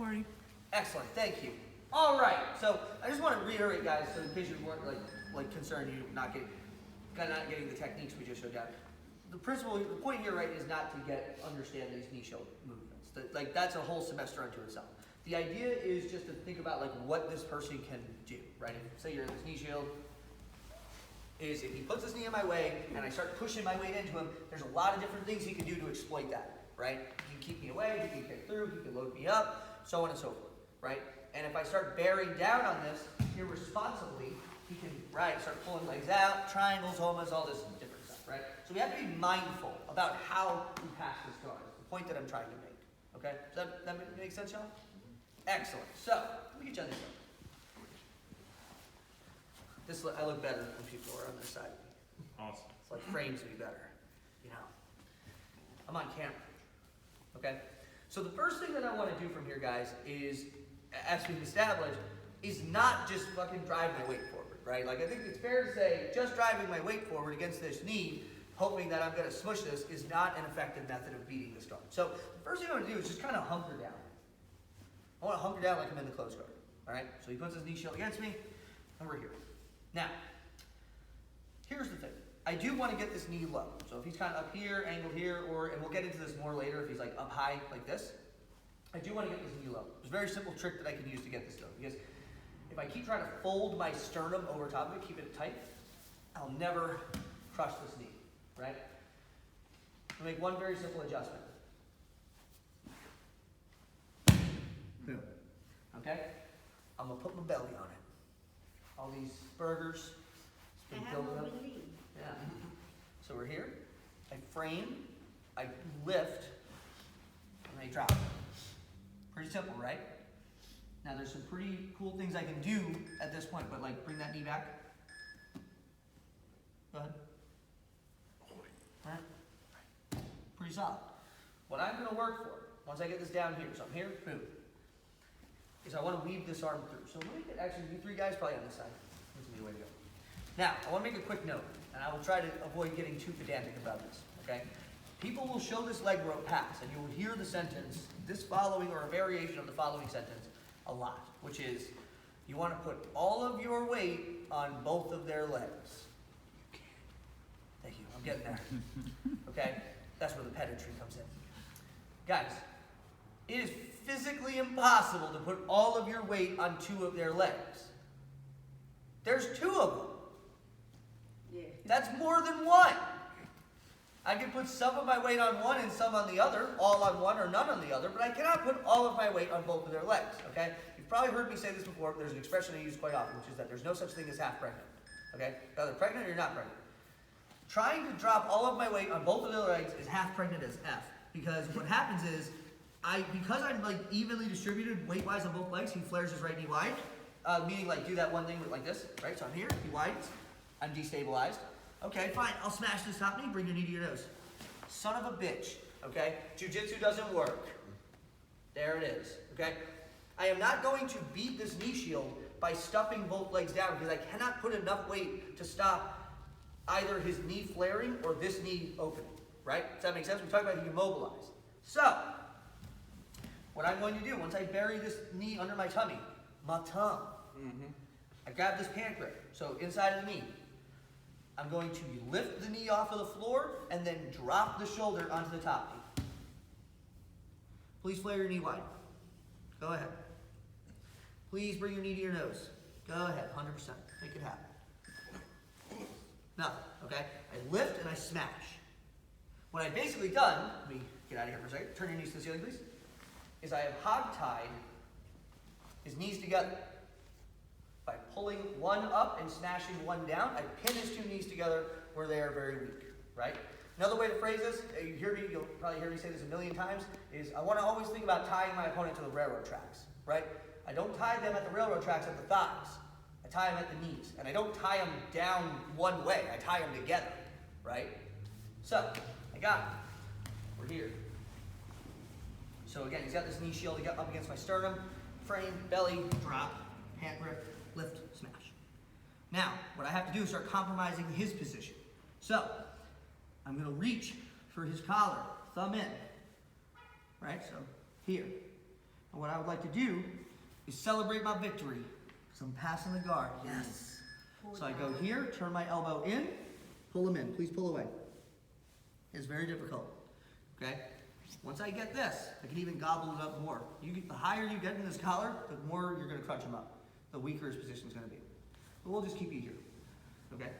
Marty. Excellent, thank you. All right, so I just want to reiterate, guys, so in case you weren't like concerned you not getting the techniques we just showed down. The point here, right, is not to understand these knee shield movements. That's a whole semester unto itself. The idea is just to think about like what this person can do, right? Say you're in this knee shield, is if he puts his knee in my way and I start pushing my weight into him, there's a lot of different things he can do to exploit that, right? He can keep me away, he can kick through, he can load me up, so on and so forth, right? And if I start bearing down on this irresponsibly, he can, right, start pulling legs out, triangles, homas, all this different stuff, right? So we have to be mindful about how we pass this guard. It's the point that I'm trying to make, okay? Does that make sense, y'all? Excellent. So, let me get you on this side. I look better when people are on this side. Awesome. It's like frames me better, you know. I'm on camera, okay? So the first thing that I want to do from here, guys, is, as we've established, is not just fucking drive my weight forward, right? Like, I think it's fair to say just driving my weight forward against this knee, hoping that I'm going to smush this, is not an effective method of beating this guard. So the first thing I want to do is just kind of hunker down. I want to hunker down like I'm in the close guard, all right? So he puts his knee shield against me, and we're here. Now, here's the thing. I do want to get this knee low. So if he's kind of up here, angled here, and we'll get into this more later if he's like up high like this, I do want to get this knee low. There's a very simple trick that I can use to get this done. Because if I keep trying to fold my sternum over top of it, keep it tight, I'll never crush this knee, right? I'll make one very simple adjustment. Boom. Okay? I'm going to put my belly on it. All these burgers. I have one with me. Yeah. So we're here. I frame, I lift, and I drop. Pretty simple, right? Now there's some pretty cool things I can do at this point, but like bring that knee back. Go ahead. All right. Pretty solid. What I'm going to work for, once I get this down here, so I'm here, boom, is I want to weave this arm through. So let me get, actually, you three guys probably on this side. This is the way to go. Now, I want to make a quick note, and I will try to avoid getting too pedantic about this, okay? People will show this leg rope pass, and you will hear the sentence, this following, or a variation of the following sentence, a lot, which is, you want to put all of your weight on both of their legs. Thank you, I'm getting there, okay? That's where the pedantry comes in. Guys, it is physically impossible to put all of your weight on two of their legs. There's two of them. Yeah. That's more than one. I can put some of my weight on one and some on the other, all on one or none on the other, but I cannot put all of my weight on both of their legs, okay? You've probably heard me say this before. There's an expression I use quite often, which is that there's no such thing as half pregnant, okay? You're either pregnant or you're not pregnant. Trying to drop all of my weight on both of their legs is half pregnant as F, because what happens is, because I'm like evenly distributed weight-wise on both legs, he flares his right knee wide, meaning like do that one thing like this, right? So I'm here, he widens, I'm destabilized. Okay, fine, I'll smash this top knee, bring your knee to your nose. Son of a bitch, okay? Jiu-jitsu doesn't work. There it is, okay? I am not going to beat this knee shield by stuffing both legs down because I cannot put enough weight to stop either his knee flaring or this knee opening, right? Does that make sense? We talked about he can mobilize. So, what I'm going to do, once I bury this knee under my tummy, my tongue, I grab this pant grip, so inside of the knee. I'm going to lift the knee off of the floor and then drop the shoulder onto the top knee. Please flare your knee wide. Go ahead. Please bring your knee to your nose. Go ahead, 100%. Make it happen. Nothing, okay? I lift and I smash. What I've basically done, let me get out of here for a second. Turn your knees to the ceiling, please. Is I have hog-tied his knees together. By pulling one up and smashing one down, I pin his two knees together where they are very weak, right? Another way to phrase this, you'll probably hear me say this a million times, is I want to always think about tying my opponent to the railroad tracks, right? I don't tie them at the railroad tracks at the thighs. I tie them at the knees. And I don't tie them down one way. I tie them together, right? So, I got it. We're here. So again, he's got this knee shield up against my sternum, frame, belly, drop, hand grip, lift, smash. Now, what I have to do is start compromising his position. So, I'm going to reach for his collar, thumb in, right? So, here. And what I would like to do is celebrate my victory. Because I'm passing the guard. Yes. So I go here, turn my elbow in, pull him in. Please pull away. It's very difficult. Okay? Once I get this, I can even gobble it up more. The higher you get in this collar, the more you're going to crunch him up. The weaker his position is going to be. But we'll just keep you here. Okay?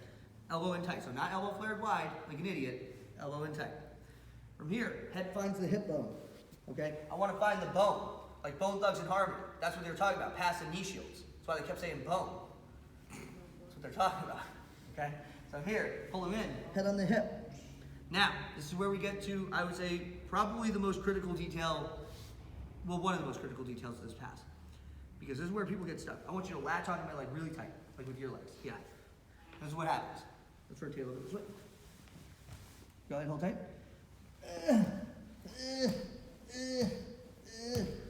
Elbow in tight. So not elbow flared wide like an idiot. Elbow in tight. From here, head finds the hip bone. Okay? I want to find the bone. Like Bone Thugs and Harmony. That's what they were talking about. Passive knee shields. That's why they kept saying bone. That's what they're talking about. Okay? So here, pull him in. Head on the hip. Now, this is where we get to, I would say, probably the most critical detail, well, one of the most critical details of this pass. Because this is where people get stuck. I want you to latch onto my leg really tight, like with your legs. Yeah. This is what happens. Let's rotate a little bit this way. Go ahead, hold tight.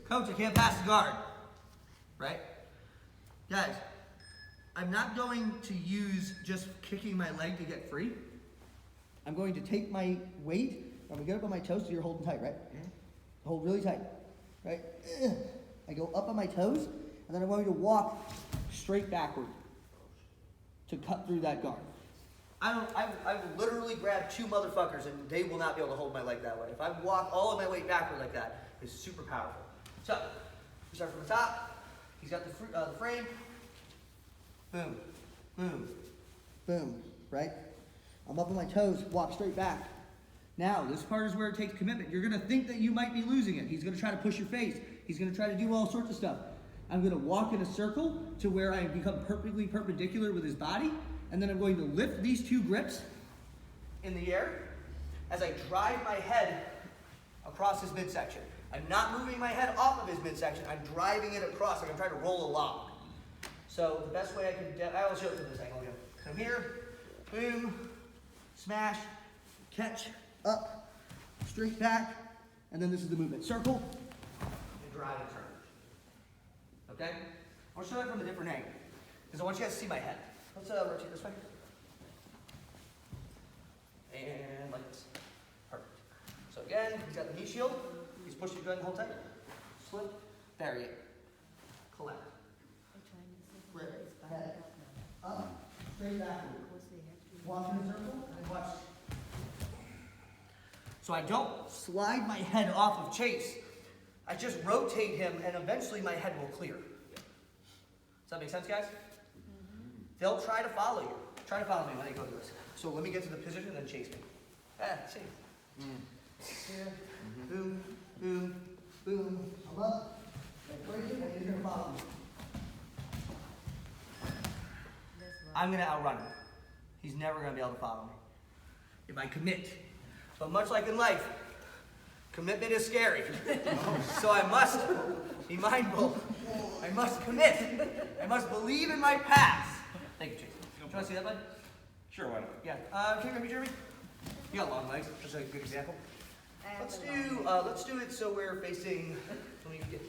Coach, I can't pass the guard. Right? Guys, I'm not going to use just kicking my leg to get free. I'm going to take my weight, I'm going to get up on my toes, so you're holding tight, right? Hold really tight, right? I go up on my toes, and then I'm going to walk straight backward to cut through that guard. I will literally grab two motherfuckers, and they will not be able to hold my leg that way. If I walk all of my weight backward like that, it's super powerful. So, we start from the top. He's got the frame. Boom, boom, boom, right? I'm up on my toes, walk straight back. Now, this part is where it takes commitment. You're gonna think that you might be losing it. He's gonna try to push your face. He's gonna try to do all sorts of stuff. I'm gonna walk in a circle to where I become perfectly perpendicular with his body, and then I'm going to lift these two grips in the air as I drive my head across his midsection. I'm not moving my head off of his midsection, I'm driving it across like I'm trying to roll a log. So the best way I can, I will show it from this angle again. So here, boom, smash, catch, up, straight back, and then this is the movement. Circle, and drive and turn. Okay? I want to show it from a different angle, because I want you guys to see my head. Let's rotate this way. And like this. Perfect. So again, he's got the knee shield. He's pushing, go ahead and hold tight. Slip, bury it. Collect. Grip, head, up, straight backward. Walk in a circle, and watch. So I don't slide my head off of Chase. I just rotate him, and eventually my head will clear. Does that make sense, guys? They'll try to follow you. Try to follow me when they go to this. So let me get to the position and then chase me. Chase. Here. Boom, boom, boom. I'm up. I'm breaking, and he's going to follow me. I'm going to outrun him. He's never going to be able to follow me if I commit. But much like in life, commitment is scary. So I must be mindful. I must commit. I must believe in my pass. Thank you, Chase. Do you want to see that, bud? Sure, why not? Yeah. Can you grab me, Jeremy? You got long legs. That's a good example. Let's do it so we're facing. Let me get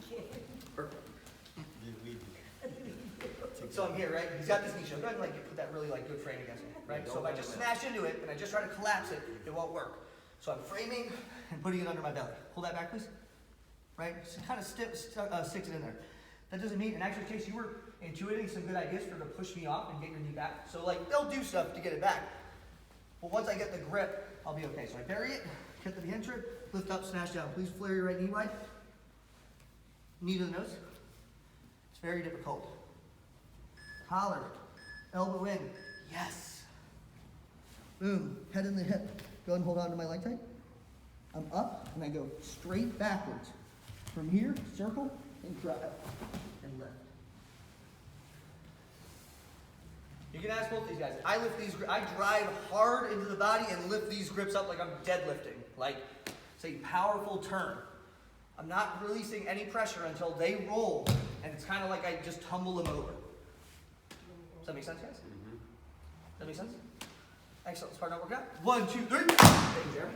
here. Perfect. So I'm here, right? He's got this knee shield. Go ahead and put that really good frame against me, right? So if I just smash into it and I just try to collapse it, it won't work. So I'm framing and putting it under my belly. Pull that back, please. Right? Just kind of sticks it in there. That doesn't mean, in actual case, you were intuiting some good ideas for to push me off and get your knee back. So they'll do stuff to get it back. But once I get the grip, I'll be okay. So I bury it, get to the hinge rib, lift up, smash down. Please flare your right knee wide. Knee to the nose. It's very difficult. Collar, elbow in. Yes. Boom, head in the hip. Go ahead and hold on to my leg tight. I'm up and I go straight backwards. From here, circle and drive and lift. You can ask both these guys. I drive hard into the body and lift these grips up like I'm deadlifting. It's a powerful turn. I'm not releasing any pressure until they roll, and it's kind of like I just tumble them over. Does that make sense, guys? Does that make sense? Excellent. Let's start our workout. 1, 2, 3. Thank you, Jeremy.